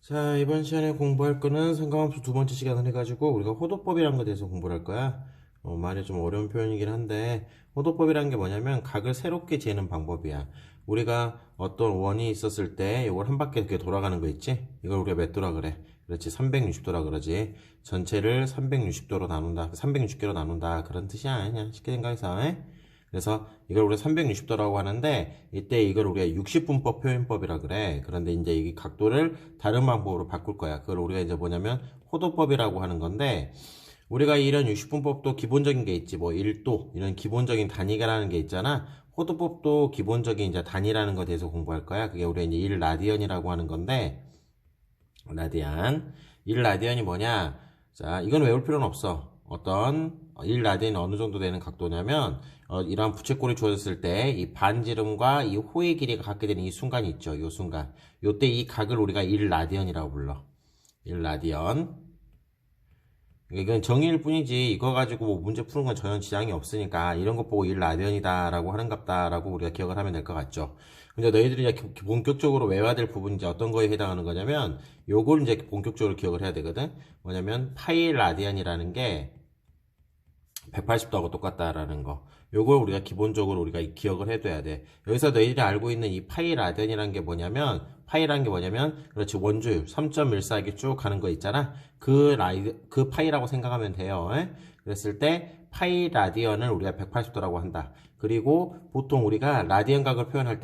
자, 이번 시간에 공부할 거는 삼각함수 두 번째 시간을 해가지고 우리가 호도법이라는 것에 대해서 공부를 할 거야. 말이 좀 어려운 표현이긴 한데 호도법이라는 게 뭐냐면 각을 새롭게 재는 방법이야. 우리가 어떤 원이 있었을 때 이걸 한 바퀴 이렇게 돌아가는 거 있지? 이걸 우리가 몇 도라 그래? 그렇지, 360도라 그러지. 전체를 360도로 나눈다, 360개로 나눈다 그런 뜻이야. 그냥 쉽게 생각해서. 그래서 이걸 우리가 360도라고 하는데 이때 이걸 우리가 60분법 표현법이라 그래. 그런데 이제 이 각도를 다른 방법으로 바꿀 거야. 그걸 우리가 이제 뭐냐면 호도법이라고 하는 건데, 우리가 이런 60분법도 기본적인 게 있지. 뭐 1도 이런 기본적인 단위라는 게 있잖아. 호도법도 기본적인 이제 단위라는 것에 대해서 공부할 거야. 그게 우리가 이제 1라디언이라고 하는 건데, 라디안. 1라디안이 뭐냐? 자, 이건 외울 필요는 없어. 어떤 1라디안이 어느 정도 되는 각도냐면 이러한 부채꼴이 주어졌을 때 이 반지름과 이 호의 길이가 같게 되는 이 순간이 있죠. 이 순간. 요때 이 각을 우리가 1라디안이라고 불러. 1라디안. 이건 정의일 뿐이지 이거 가지고 뭐 문제 푸는 건 전혀 지장이 없으니까 이런 거 보고 1라디언이다 라고 하는갑다 라고 우리가 기억을 하면 될 것 같죠. 근데 너희들이 이제 본격적으로 외워야 될 부분이 이제 어떤 거에 해당하는 거냐면 요걸 이제 본격적으로 기억을 해야 되거든. 뭐냐면 파이 라디안이라는 게 180도하고 똑같다라는 거. 요걸 우리가 기본적으로 우리가 기억을 해둬야 돼. 여기서 너희들이 알고 있는 이 파이 라디안이라는 게 뭐냐면, 파이라는 게 뭐냐면, 그렇지, 원주율 3.14 이렇게 쭉 가는 거 있잖아. 그 파이라고 생각하면 돼요. 그랬을 때, 파이 라디언을 우리가 180도라고 한다. 그리고 보통 우리가 라디언 각을 표현할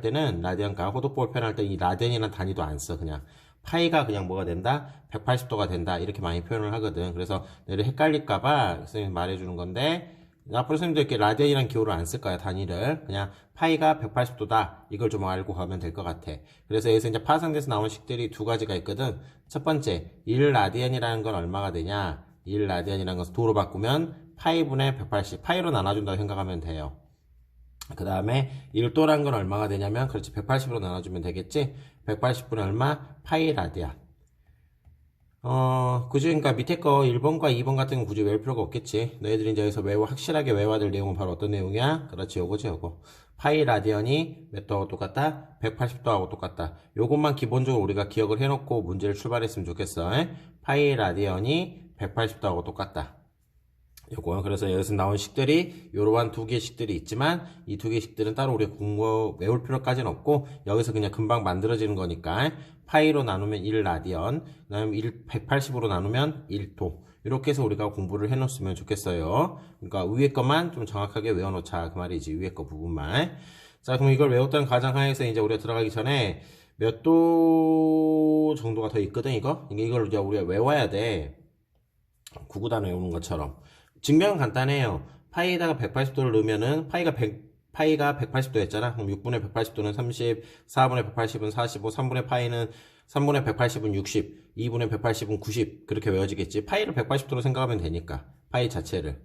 때는, 라디언 각, 호도법을 표현할 때 이 라디언이라는 단위도 안 써, 그냥. 파이가 그냥 뭐가 된다? 180도가 된다. 이렇게 많이 표현을 하거든. 그래서 내를 헷갈릴까봐 선생님이 말해주는 건데, 앞으로 선생님도 이렇게 라디안이라는 기호를 안 쓸 거야, 단위를. 그냥 파이가 180도다. 이걸 좀 알고 가면 될 것 같아. 그래서 여기서 이제 파생돼서 나온 식들이 두 가지가 있거든. 첫 번째, 1라디안이라는 건 얼마가 되냐? 1라디안이라는 것을 도로 바꾸면 파이분의 180, 파이로 나눠준다고 생각하면 돼요. 그 다음에 1도란 건 얼마가 되냐면, 그렇지, 180으로 나눠주면 되겠지? 180분의 얼마? 파이 라디안. 굳이, 그러니까 밑에 거 1번과 2번 같은 건 굳이 외울 필요가 없겠지. 너희들이 이제 여기서 확실하게 외워야 될 내용은 바로 어떤 내용이야? 그렇지, 요거지, 요거. 파이 라디언이 몇 도하고 똑같다? 180도하고 똑같다. 요것만 기본적으로 우리가 기억을 해놓고 문제를 출발했으면 좋겠어. 파이 라디언이 180도하고 똑같다. 요거. 그래서 여기서 나온 식들이 요러한 두 개의 식들이 있지만 이 두 개의 식들은 따로 우리가 외울 필요까지는 없고 여기서 그냥 금방 만들어지는 거니까 파이로 나누면 1라디언, 그 다음에 180으로 나누면 1도. 이렇게 해서 우리가 공부를 해놓으면 좋겠어요. 그러니까 위에 것만 좀 정확하게 외워놓자 그 말이지. 위에 거 부분만. 자, 그럼 이걸 외웠던 가정하에서 이제 우리가 들어가기 전에 몇 도 정도가 더 있거든 이거. 이걸 이제 우리가 외워야 돼. 구구단 외우는 것처럼. 증명은 간단해요. 파이에다가 180도를 넣으면은 파이가 180도였잖아. 그럼 6분의 180도는 30, 4분의 180은 45, 3분의 180은 60, 2분의 180은 90 그렇게 외워지겠지. 파이를 180도로 생각하면 되니까 파이 자체를.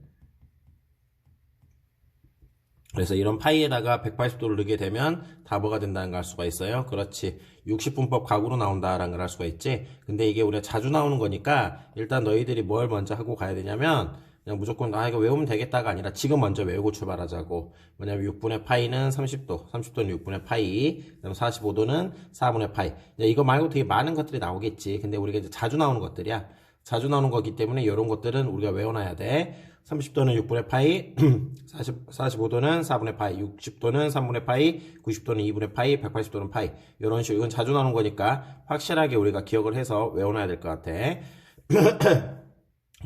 그래서 이런 파이에다가 180도를 넣게 되면 다 뭐가 된다는 걸 알 수가 있어요. 그렇지. 60분법 각으로 나온다라는 걸 알 수가 있지. 근데 이게 우리가 자주 나오는 거니까 일단 너희들이 뭘 먼저 하고 가야 되냐면 그냥 무조건 이거 외우면 되겠다가 아니라 지금 먼저 외우고 출발하자고. 뭐냐면 6분의 파이는 30도, 30도는 6분의 파이, 그다음 45도는 4분의 파이. 이거 말고 되게 많은 것들이 나오겠지. 근데 우리가 이제 자주 나오는 것들이야. 자주 나오는 거기 때문에 이런 것들은 우리가 외워놔야 돼. 30도는 6분의 파이, 45도는 4분의 파이, 60도는 3분의 파이, 90도는 2분의 파이, 180도는 파이. 이런 식으로 이건 자주 나오는 거니까 확실하게 우리가 기억을 해서 외워놔야 될 것 같아.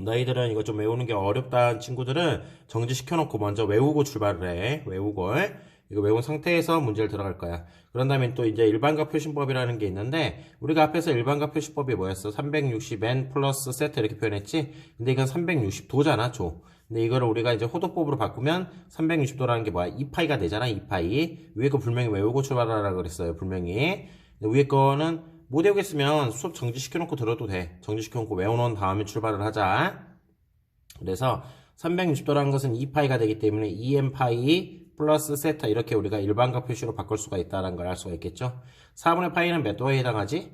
너희들은 이거 좀 외우는 게 어렵다는 친구들은 정지시켜놓고 먼저 외우고 출발을 해. 외우고. 이거 외운 상태에서 문제를 들어갈 거야. 그런 다음에 또 이제 일반값 표시법이라는 게 있는데, 우리가 앞에서 일반값 표시법이 뭐였어? 360n 플러스 세트 이렇게 표현했지? 근데 이건 360도잖아, 조. 근데 이거를 우리가 이제 호도법으로 바꾸면 360도라는 게 뭐야? 2파이가 되잖아, 2파이. 위에 거 분명히 외우고 출발하라 그랬어요, 분명히. 위에 거는 못 외우겠으면 수업 정지시켜놓고 들어도 돼. 정지시켜놓고 외워놓은 다음에 출발을 하자. 그래서 360도라는 것은 2파이가 되기 때문에 2n파이 플러스 세타 이렇게 우리가 일반값 표시로 바꿀 수가 있다는 걸 알 수가 있겠죠. 4분의 파이는 몇 도에 해당하지?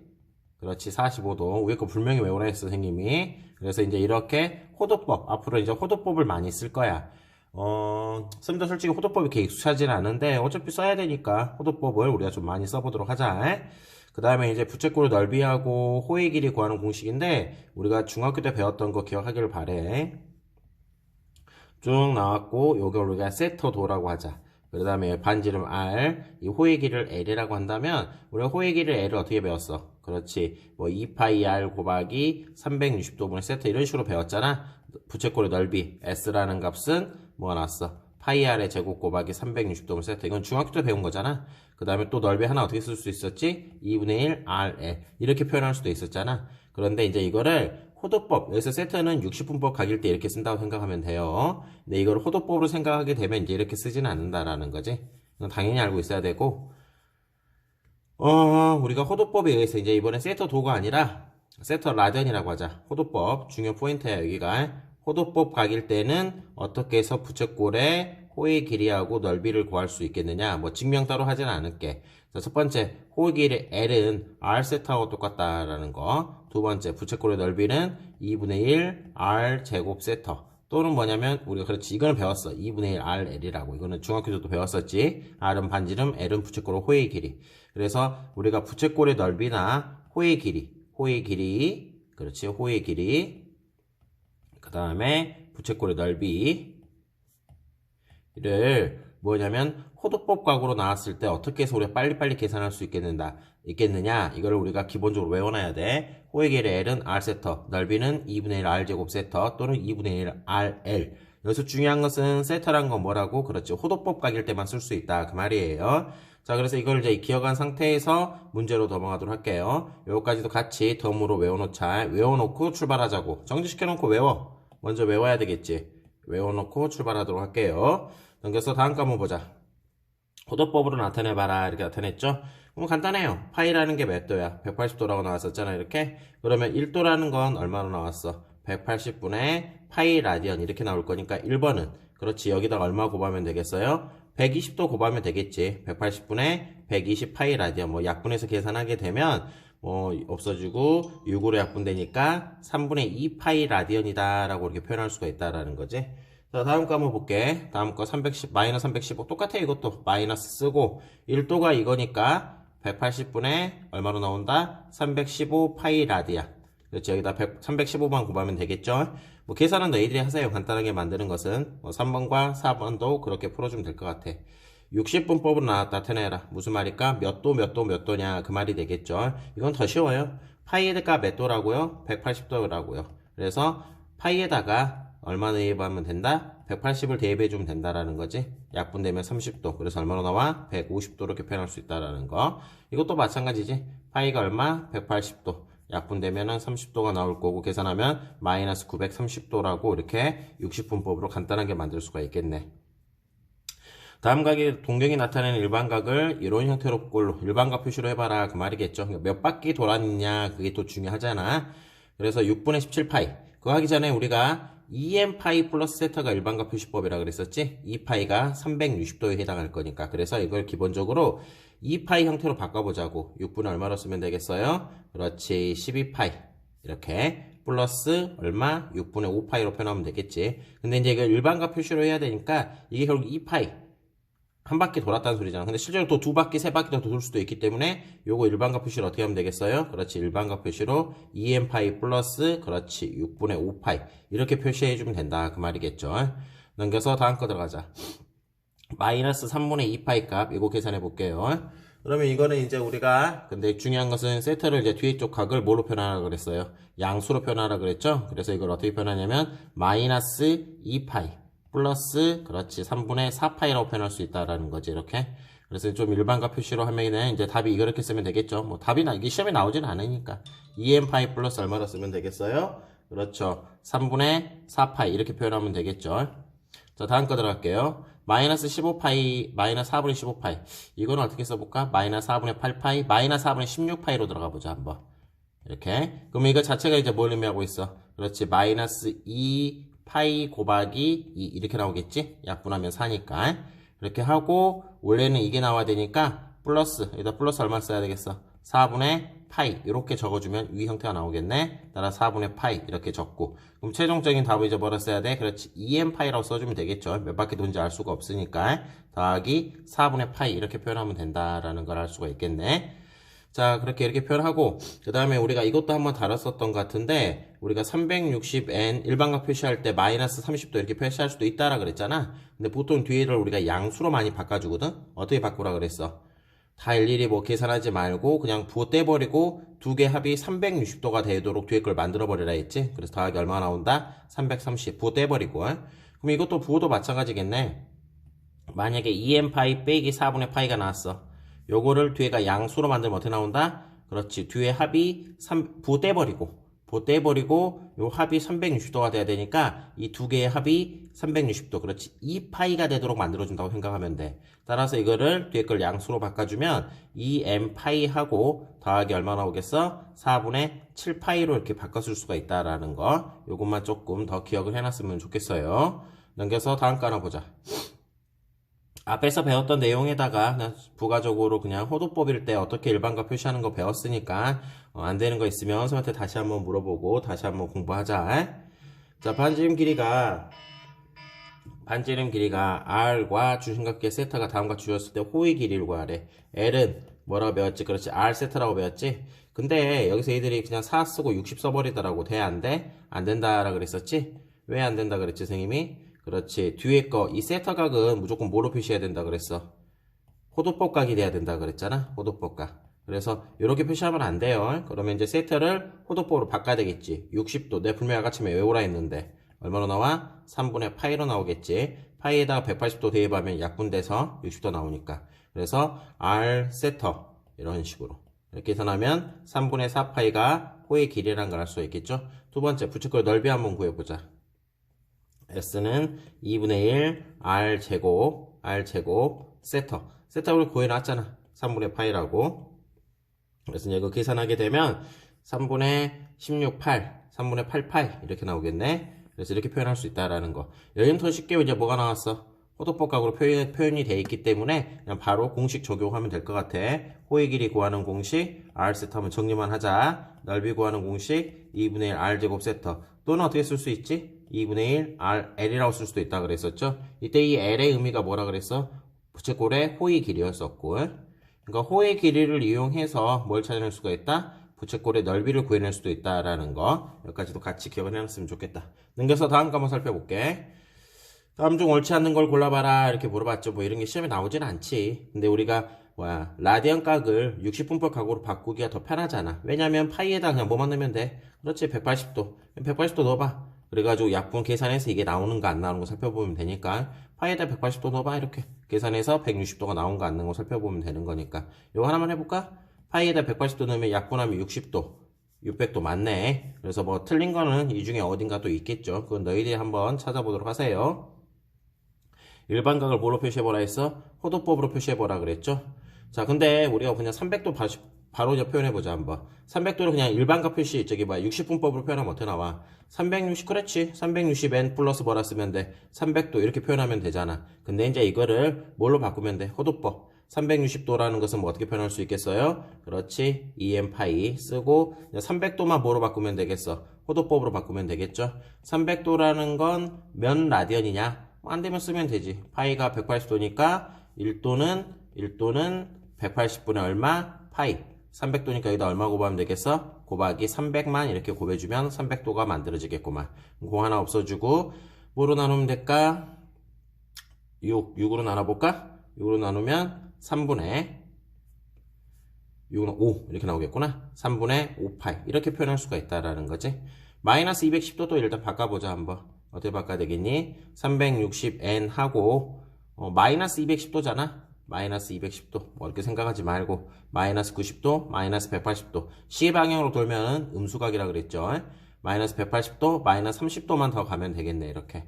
그렇지, 45도. 위에 거 분명히 외우라 했어, 선생님이. 그래서 이제 이렇게 호도법, 앞으로 이제 호도법을 많이 쓸 거야. 선생님도 솔직히 호도법이 이렇게 익숙하지는 않은데 어차피 써야 되니까 호도법을 우리가 좀 많이 써보도록 하자. 그 다음에 이제 부채꼴의 넓이하고 호의 길이 구하는 공식인데 우리가 중학교 때 배웠던 거 기억하기를 바래. 쭉 나왔고 요걸 우리가 세터도라고 하자. 그 다음에 반지름 R, 이 호의 길이를 L이라고 한다면 우리가 호의 길이를 L을 어떻게 배웠어? 그렇지. 뭐 2파이 R 곱하기 360도분의 세터 이런 식으로 배웠잖아. 부채꼴의 넓이 S라는 값은 뭐가 나왔어? 파이 R의 제곱 곱하기 360도분의 세터. 이건 중학교 때 배운 거잖아. 그 다음에 또 넓이 하나 어떻게 쓸 수 있었지? 2분의 1 RL 이렇게 표현할 수도 있었잖아. 그런데 이제 이거를 호도법, 여기서 세터는 60분법 각일 때 이렇게 쓴다고 생각하면 돼요. 근데 이걸 호도법으로 생각하게 되면 이제 이렇게 쓰지는 않는다라는 거지. 이건 당연히 알고 있어야 되고, 우리가 호도법에 의해서 이제 이번엔 세터 도가 아니라 세터 라디언이라고 하자. 호도법, 중요 포인트야, 여기가. 호도법 각일 때는 어떻게 해서 부채꼴의 호의 길이하고 넓이를 구할 수 있겠느냐. 뭐 증명 따로 하진 않을게. 자, 첫 번째, 호의 길이 L은 R 세타하고 똑같다라는 거. 두 번째, 부채꼴의 넓이는 2분의 1 R 제곱 세터. 또는 뭐냐면 우리가 그렇지 이거는 배웠어. 2분의 1 RL이라고. 이거는 중학교 때도 배웠었지. R은 반지름, L은 부채꼴의 호의 길이. 그래서 우리가 부채꼴의 넓이나 호의 길이, 그렇지, 호의 길이. 그 다음에 부채꼴의 넓이를 뭐냐면 호도법 각으로 나왔을 때 어떻게 해서 우리가 빨리빨리 계산할 수 있겠느냐 이거를 우리가 기본적으로 외워놔야 돼. 호의 길이 L은 R세터, 넓이는 2분의 1 R제곱 세터 또는 2분의 1 RL. 여기서 중요한 것은 세터란 건 뭐라고? 그렇지, 호도법 각일 때만 쓸 수 있다 그 말이에요. 자, 그래서 이걸 이제 기억한 상태에서 문제로 넘어가도록 할게요. 요거까지도 같이 덤으로 외워놓자. 외워놓고 출발하자고. 정지시켜놓고 외워. 먼저 외워야 되겠지. 외워놓고 출발하도록 할게요. 넘겨서 다음 거 한번 보자. 호도법으로 나타내봐라. 이렇게 나타냈죠? 그럼 간단해요. 파이라는 게 몇 도야? 180도라고 나왔었잖아, 이렇게. 그러면 1도라는 건 얼마로 나왔어? 180분의 파이 라디언 이렇게 나올 거니까 1번은 그렇지, 여기다가 얼마 곱하면 되겠어요? 120도 곱하면 되겠지. 180분의 120 파이 라디언. 뭐 약분해서 계산하게 되면 뭐 없어지고 6으로 약분되니까 3분의 2 파이 라디언이다 라고 이렇게 표현할 수가 있다라는 거지. 자, 다음 거 한번 볼게. 다음 거 310, 마이너스 315. 똑같아, 이것도. 마이너스 쓰고, 1도가 이거니까, 180분의 얼마로 나온다? 315 파이 라디아. 그렇지, 여기다 315만 곱하면 되겠죠? 뭐, 계산은 너희들이 하세요. 간단하게 만드는 것은. 뭐, 3번과 4번도 그렇게 풀어주면 될 것 같아. 60분법으로 나타내라. 무슨 말일까? 몇 도냐. 그 말이 되겠죠? 이건 더 쉬워요. 파이에다가 몇 도라고요? 180도라고요. 그래서, 파이에다가, 얼마나 대입하면 된다? 180을 대입해주면 된다라는 거지. 약분되면 30도. 그래서 얼마로 나와? 150도 이렇게 표현할 수 있다라는 거. 이것도 마찬가지지. 파이가 얼마? 180도. 약분되면 30도가 나올 거고 계산하면 마이너스 930도라고 이렇게 60분법으로 간단하게 만들 수가 있겠네. 다음 각의 동경이 나타내는 일반각을 이런 형태로 꼴로 일반각 표시로 해봐라 그 말이겠죠. 몇 바퀴 돌았느냐 그게 또 중요하잖아. 그래서 6분의 17파이. 그거 하기 전에 우리가 2n파이 플러스 세타가 일반각 표시법이라 그랬었지? 2파이가 360도에 해당할 거니까. 그래서 이걸 기본적으로 2파이 형태로 바꿔보자고. 6분의 얼마로 쓰면 되겠어요? 그렇지, 12파이. 이렇게. 플러스 얼마? 6분의 5파이로 표현하면 되겠지. 근데 이제 이걸 일반각 표시로 해야 되니까 이게 결국 2파이. 한 바퀴 돌았다는 소리잖아. 근데 실제로 또 두 바퀴, 세 바퀴 더 돌 수도 있기 때문에 요거 일반각 표시를 어떻게 하면 되겠어요? 그렇지, 일반각 표시로 2n파이 플러스 그렇지 6분의 5파이 이렇게 표시해주면 된다 그 말이겠죠. 넘겨서 다음 거 들어가자. 마이너스 3분의 2파이 값 이거 계산해 볼게요. 그러면 이거는 이제 우리가 근데 중요한 것은 세터를 이제 뒤에 쪽 각을 뭐로 표현하라 그랬어요? 양수로 표현하라 그랬죠? 그래서 이걸 어떻게 표현하냐면 마이너스 2파이 플러스 그렇지 3분의 4파이라고 표현할 수 있다라는 거지 이렇게. 그래서 좀 일반각 표시로 하면은 이제 답이 이렇게 쓰면 되겠죠. 뭐 답이 이게 시험에 나오진 않으니까 2n파이 플러스 얼마로 쓰면 되겠어요? 그렇죠, 3분의 4파이 이렇게 표현하면 되겠죠. 자, 다음 거 들어갈게요. 마이너스 15파이 마이너스 4분의 15파이 이거는 어떻게 써볼까? 마이너스 4분의 8파이 마이너스 4분의 16파이로 들어가 보자 한번. 이렇게. 그럼 이거 자체가 이제 뭘 의미하고 있어? 그렇지, 마이너스 2 파이 곱하기 2 이렇게 나오겠지? 약분하면 4니까. 이렇게 하고 원래는 이게 나와야 되니까 플러스, 여기다 플러스 얼마 써야 되겠어? 4분의 파이 이렇게 적어주면 위 형태가 나오겠네. 따라 4분의 파이 이렇게 적고. 그럼 최종적인 답을 이제 뭐라 써야 돼? 그렇지, 2n파이라고 써주면 되겠죠. 몇 바퀴 돈지 알 수가 없으니까. 더하기 4분의 파이 이렇게 표현하면 된다라는 걸 알 수가 있겠네. 자, 그렇게 이렇게 표현하고, 그 다음에 우리가 이것도 한번 다뤘었던 것 같은데, 우리가 360n 일반각 표시할 때 마이너스 30도 이렇게 표시할 수도 있다라 그랬잖아. 근데 보통 뒤에를 우리가 양수로 많이 바꿔주거든? 어떻게 바꾸라 그랬어? 다 일일이 뭐 계산하지 말고, 그냥 부호 떼버리고, 두 개 합이 360도가 되도록 뒤에 걸 만들어버리라 했지? 그래서 더하기 얼마 나온다? 330. 부호 떼버리고. 그럼 이것도 부호도 마찬가지겠네. 만약에 2n 파이 빼기 4분의 파이가 나왔어. 요거를 뒤에가 양수로 만들면 어떻게 나온다? 그렇지. 뒤에 합이 부호 떼버리고 요 합이 360도가 돼야 되니까 이 두 개의 합이 360도. 그렇지. 2파이가 되도록 만들어준다고 생각하면 돼. 따라서 이거를 뒤에 걸 양수로 바꿔주면 2n 파이하고 더하기 얼마 나오겠어? 4분의 7파이로 이렇게 바꿔줄 수가 있다라는 거. 요것만 조금 더 기억을 해놨으면 좋겠어요. 넘겨서 다음 거 하나 보자. 앞에서 배웠던 내용에다가 그냥 부가적으로 그냥 호도법일 때 어떻게 일반과 표시하는 거 배웠으니까 안 되는 거 있으면 선생님한테 다시 한번 물어보고 다시 한번 공부하자. 자, 반지름 길이가 r과 주심각계 세타가 다음과 주었을 때 호의 길이를 구하래. l은 뭐라고 배웠지? 그렇지. r 세타라고 배웠지? 근데 여기서 애들이 그냥 4 쓰고 60 써버리더라고. 돼? 안 돼? 안 된다라 그랬었지? 왜 안 된다 그랬지, 선생님이? 그렇지. 뒤에 거, 이 세타 각은 무조건 뭐로 표시해야 된다 그랬어? 호도법 각이 돼야 된다 그랬잖아? 호도법 각. 그래서 이렇게 표시하면 안 돼요. 그러면 이제 세타를 호도법으로 바꿔야 되겠지. 60도. 내 분명히 아까쯤에 외우라 했는데. 얼마로 나와? 3분의 파이로 나오겠지. 파이에다가 180도 대입하면 약분돼서 60도 나오니까. 그래서 R 세터. 이런 식으로. 이렇게 계산하면 3분의 4파이가 호의 길이라는 걸 알 수 있겠죠? 두 번째, 부채꼴 넓이 한번 구해보자. S는 2분의 1 R제곱 세터. 세터를 구해놨잖아. 3분의 파이라고. 그래서 이거 계산하게 되면 3분의 3분의 8파이 이렇게 나오겠네. 그래서 이렇게 표현할 수 있다라는 거. 여기는 더 쉽게 이제 뭐가 나왔어? 호도법각으로 표현이 되어 있기 때문에 그냥 바로 공식 적용하면 될 것 같아. 호의 길이 구하는 공식 R 세터 하면 정리만 하자. 넓이 구하는 공식 2분의 1 R제곱 세터. 또는 어떻게 쓸 수 있지? 2분의 1 L이라고 쓸 수도 있다 그랬었죠? 이때 이 L의 의미가 뭐라 그랬어? 부채꼴의 호의 길이였었고. 그러니까 호의 길이를 이용해서 뭘 찾아낼 수가 있다? 부채꼴의 넓이를 구해낼 수도 있다라는 거. 여기까지도 같이 기억을 해놨으면 좋겠다. 넘겨서 다음 거 한번 살펴볼게. 다음 중 옳지 않는 걸 골라봐라 이렇게 물어봤죠. 뭐 이런 게 시험에 나오진 않지. 근데 우리가 라디안 각을 60분법 각으로 바꾸기가 더 편하잖아. 왜냐면 파이에다 그냥 뭐만 넣으면 돼. 그렇지. 180도 넣어봐. 그래가지고 약분 계산해서 이게 나오는가 안 나오는 거 살펴보면 되니까 파이에다 180도 넣어봐. 이렇게 계산해서 160도가 나온 거 안 나온 거 살펴보면 되는 거니까. 이거 하나만 해볼까? 파이에다 180도 넣으면 약분하면 60도 600도 맞네. 그래서 뭐 틀린 거는 이 중에 어딘가 또 있겠죠. 그건 너희들이 한번 찾아보도록 하세요. 일반각을 뭐로 표시해보라 했어? 호도법으로 표시해보라 그랬죠? 자, 근데 우리가 그냥 300도 바로 표현해보자, 한번. 300도를 그냥 일반각 표시, 60분법으로 표현하면 어떻게 나와? 360, 그렇지. 360n 플러스 뭐라 쓰면 돼? 300도 이렇게 표현하면 되잖아. 근데 이제 이거를 뭘로 바꾸면 돼? 호도법. 360도라는 것은 뭐 어떻게 표현할 수 있겠어요? 그렇지. 2n 파이 쓰고 300도만 뭐로 바꾸면 되겠어? 호도법으로 바꾸면 되겠죠? 300도라는 건 몇 라디언이냐? 안 되면 쓰면 되지. 파이가 180도니까 1도는 180분의 얼마? 파이. 300도니까 여기다 얼마 곱하면 되겠어? 곱하기 300만 이렇게 곱해주면 300도가 만들어지겠구만. 공 하나 없어주고 뭐로 나누면 될까? 6으로 나눠볼까? 6으로 나누면 3분의 6은 5 이렇게 나오겠구나. 3분의 5파이 이렇게 표현할 수가 있다라는 거지. 마이너스 210도도 일단 바꿔보자 한번. 어떻게 바꿔야 되겠니? 360n 하고 마이너스 210도잖아. 마이너스 210도 어렵게 생각하지 말고 마이너스 90도, 마이너스 180도 C 방향으로 돌면 음수각이라 그랬죠. 마이너스 180도, 마이너스 30도만 더 가면 되겠네. 이렇게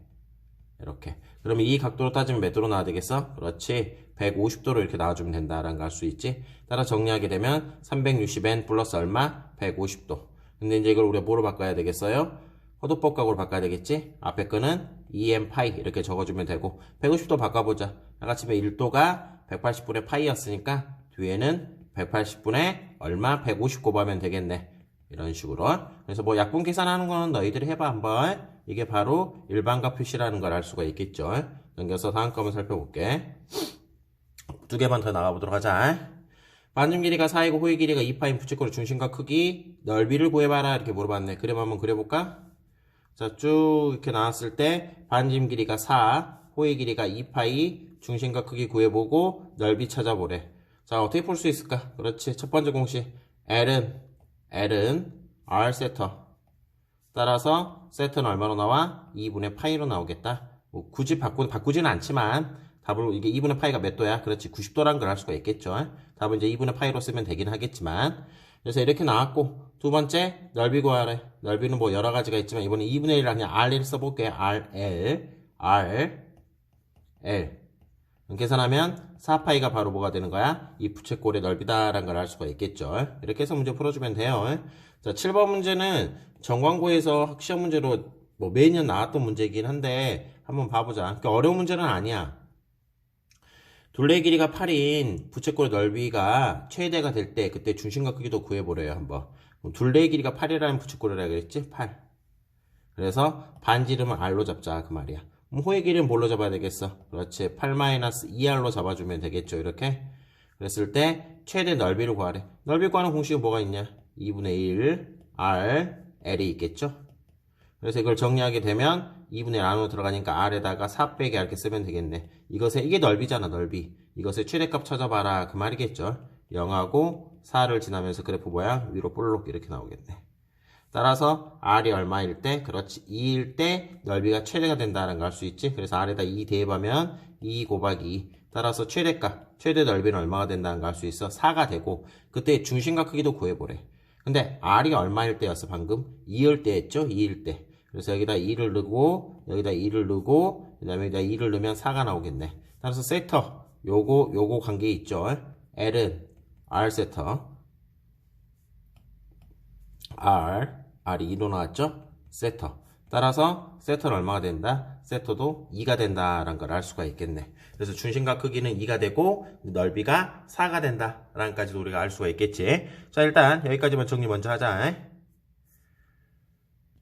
그러면 이 각도로 따지면 몇 도로 나와야 되겠어? 그렇지. 150도로 이렇게 나와주면 된다라는 걸 알 수 있지. 따라 정리하게 되면 360n 플러스 얼마? 150도. 근데 이제 이걸 우리가 뭐로 바꿔야 되겠어요? 호도법 각으로 바꿔야 되겠지? 앞에 거는 2n 파이 이렇게 적어주면 되고 150도 바꿔보자. 아까쯤에 1도가 180분의 파이였으니까 뒤에는 180분의 얼마? 150 곱하면 되겠네. 이런 식으로. 그래서 뭐 약분 계산하는 거는 너희들이 해봐 한번. 이게 바로 일반각 표시라는 걸 알 수가 있겠죠. 넘겨서 다음 거 한번 살펴볼게. 두 개만 더 나가보도록 하자. 반점 길이가 4이고 호의 길이가 2파인 부채꼴의 중심과 크기 넓이를 구해봐라 이렇게 물어봤네. 그림 한번 그려볼까? 자, 쭉 이렇게 나왔을 때 반점 길이가 4, 호의 길이가 2파이, 중심과 크기 구해보고 넓이 찾아보래. 자, 어떻게 풀 수 있을까? 그렇지. 첫 번째 공식 L은 R 세터. 따라서 세터는 얼마로 나와? 2분의 파이로 나오겠다. 뭐 굳이 바꾸지는 않지만 답을 이게 2분의 파이가 몇 도야? 그렇지. 90도라는 걸 알 수가 있겠죠. 답은 이제 2분의 파이로 쓰면 되긴 하겠지만 그래서 이렇게 나왔고 두 번째 넓이 구하래. 넓이는 뭐 여러 가지가 있지만 이번에 2분의 1을 그냥 RL 써볼게요. RL 계산하면 4파이가 바로 뭐가 되는 거야? 이 부채꼴의 넓이다라는 걸 알 수가 있겠죠. 이렇게 해서 문제 풀어주면 돼요. 자, 7번 문제는 정관고에서 시험 문제로 뭐 매년 나왔던 문제이긴 한데 한번 봐보자. 그러니까 어려운 문제는 아니야. 둘레의 길이가 8인 부채꼴의 넓이가 최대가 될 때 그때 중심과 크기도 구해보래요. 한번. 둘레의 길이가 8이라는 부채꼴이라 그랬지? 8. 그래서 반지름을 R로 잡자 그 말이야. 호의 길이는 뭘로 잡아야 되겠어? 그렇지. 8-2R로 잡아주면 되겠죠. 이렇게. 그랬을 때 최대 넓이를 구하래. 넓이 구하는 공식은 뭐가 있냐? 2분의 1 R L이 있겠죠. 그래서 이걸 정리하게 되면 2분의 1 안으로 들어가니까 R에다가 4 빼기 이렇게 쓰면 되겠네. 이게 넓이잖아. 넓이. 이것의 최대값 찾아봐라 그 말이겠죠. 0하고 4를 지나면서 그래프 모양 위로 볼록 이렇게 나오겠네. 따라서 R이 얼마일 때? 그렇지. 2일 때 넓이가 최대가 된다는 걸 알 수 있지. 그래서 R에다 2 대입하면 2 곱하기 2. 따라서 최대값, 최대 넓이는 얼마가 된다는 걸 알 수 있어. 4가 되고 그때 중심과 크기도 구해보래. 근데 R이 얼마일 때였어 방금? 2일 때였죠? 2일 때. 그래서 여기다 2를 넣고 여기다 2를 넣고 그 다음에 여기다 2를 넣으면 4가 나오겠네. 따라서 세터 요거 관계 있죠. L은 R 세터 R이 2로 나왔죠? 세터. 따라서 세터는 얼마가 된다? 세터도 2가 된다라는 걸 알 수가 있겠네. 그래서 중심과 크기는 2가 되고 넓이가 4가 된다라는 까지도 우리가 알 수가 있겠지. 자, 일단 여기까지만 정리 먼저 하자.